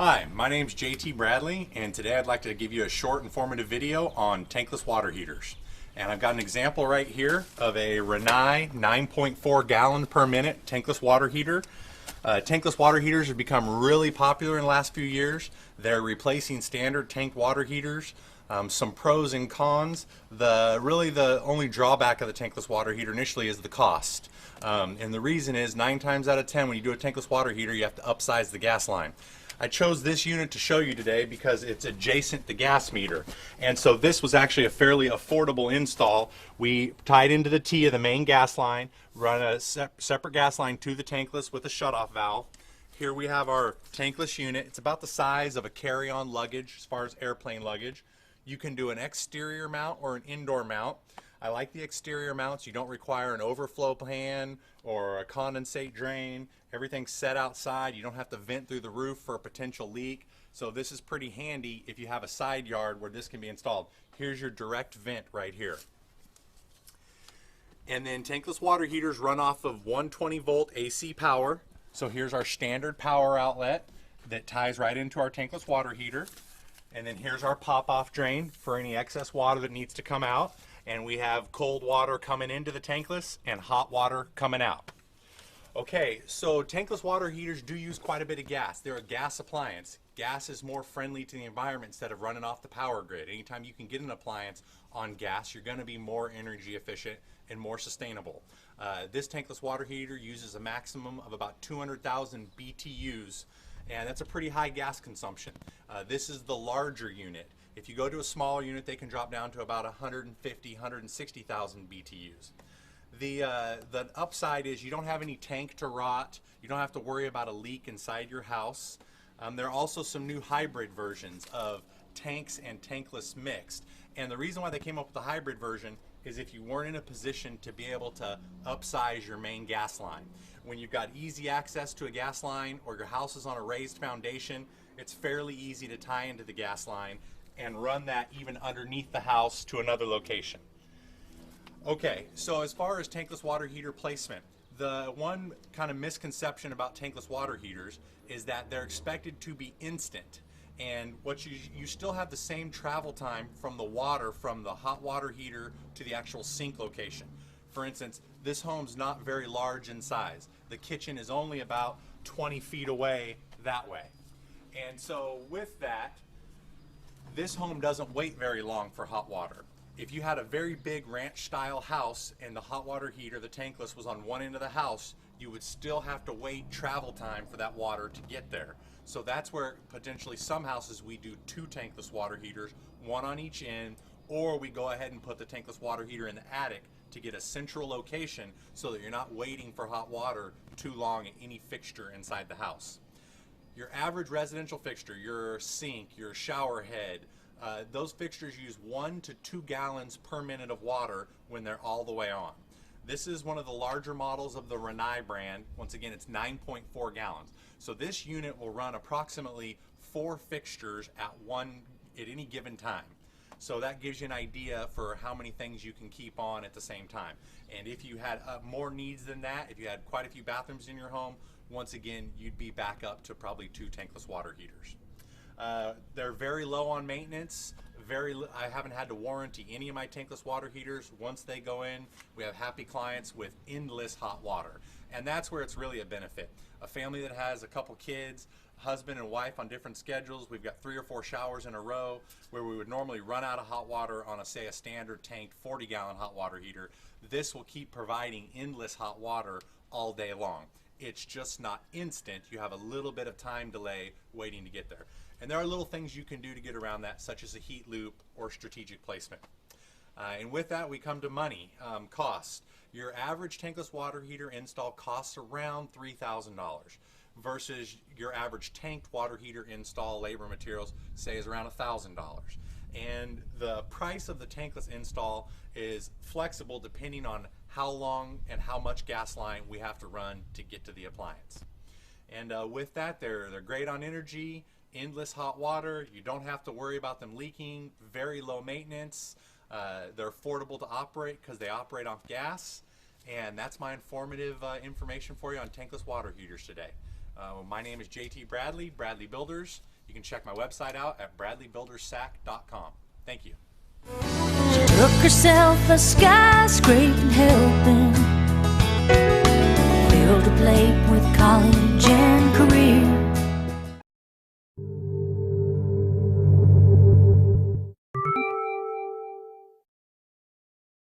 Hi, my name is JT Bradley, and today I'd like to give you a short informative video on tankless water heaters. And I've got an example right here of a Rinnai 9.4 gallon per minute tankless water heater. Tankless water heaters have become really popular in the last few years. They're replacing standard tank water heaters. Some pros and cons. Really the only drawback of the tankless water heater initially is the cost. And the reason is 9 times out of 10 when you do a tankless water heater you have to upsize the gas line. I chose this unit to show you today because it's adjacent to gas meter, and so this was actually a fairly affordable install. We tied into the T of the main gas line, run a separate gas line to the tankless with a shutoff valve. Here we have our tankless unit. It's about the size of a carry-on luggage as far as airplane luggage. You can do an exterior mount or an indoor mount. I like the exterior mounts. You don't require an overflow pan or a condensate drain. Everything's set outside. You don't have to vent through the roof for a potential leak. So this is pretty handy if you have a side yard where this can be installed. Here's your direct vent right here. And then tankless water heaters run off of 120 volt AC power. So here's our standard power outlet that ties right into our tankless water heater. And then here's our pop-off drain for any excess water that needs to come out. And we have cold water coming into the tankless and hot water coming out. Okay, so tankless water heaters do use quite a bit of gas. They're a gas appliance. Gas is more friendly to the environment instead of running off the power grid. Anytime you can get an appliance on gas, you're going to be more energy efficient and more sustainable. This tankless water heater uses a maximum of about 200,000 BTUs, and that's a pretty high gas consumption. This is the larger unit. If you go to a smaller unit, they can drop down to about 150, 160,000 BTUs. The upside is you don't have any tank to rot. You don't have to worry about a leak inside your house. There are also some new hybrid versions of tanks and tankless mixed. And the reason why they came up with the hybrid version is if you weren't in a position to be able to upsize your main gas line. When you've got easy access to a gas line or your house is on a raised foundation, it's fairly easy to tie into the gas line and run that even underneath the house to another location. Okay, so as far as tankless water heater placement, the one kind of misconception about tankless water heaters is that they're expected to be instant. And what you still have the same travel time from the water from the hot water heater to the actual sink location. For instance, this home's not very large in size. The kitchen is only about 20 feet away that way. And so with that, this home doesn't wait very long for hot water. If you had a very big ranch style house and the hot water heater, the tankless, was on one end of the house, you would still have to wait travel time for that water to get there. So that's where potentially some houses we do 2 tankless water heaters, one on each end, or we go ahead and put the tankless water heater in the attic to get a central location so that you're not waiting for hot water too long at any fixture inside the house. Your average residential fixture, your sink, your shower head, those fixtures use 1 to 2 gallons per minute of water when they're all the way on. This is one of the larger models of the Rinnai brand. Once again, it's 9.4 gallons. So this unit will run approximately 4 fixtures at any given time. So that gives you an idea for how many things you can keep on at the same time. And if you had more needs than that, if you had quite a few bathrooms in your home, once again, you'd be back up to probably 2 tankless water heaters. They're very low on maintenance. I haven't had to warranty any of my tankless water heaters. Once they go in, we have happy clients with endless hot water. And that's where it's really a benefit. A family that has a couple kids, husband and wife on different schedules, we've got 3 or 4 showers in a row where we would normally run out of hot water on say a standard tank 40-gallon hot water heater. This will keep providing endless hot water all day long. It's just not instant. You have a little bit of time delay waiting to get there. And there are little things you can do to get around that, such as a heat loop or strategic placement. And with that, we come to money, cost. Your average tankless water heater install costs around $3,000 versus your average tanked water heater install labor materials, say, is around $1,000. And the price of the tankless install is flexible depending on how long and how much gas line we have to run to get to the appliance. And with that, they're great on energy, endless hot water. You don't have to worry about them leaking, very low maintenance. They're affordable to operate because they operate off gas. And that's my informative information for you on tankless water heaters today. My name is JT Bradley, Bradley Builders. You can check my website out at bradleybuildersac.com. Thank you. She took herself a skyscraping helping.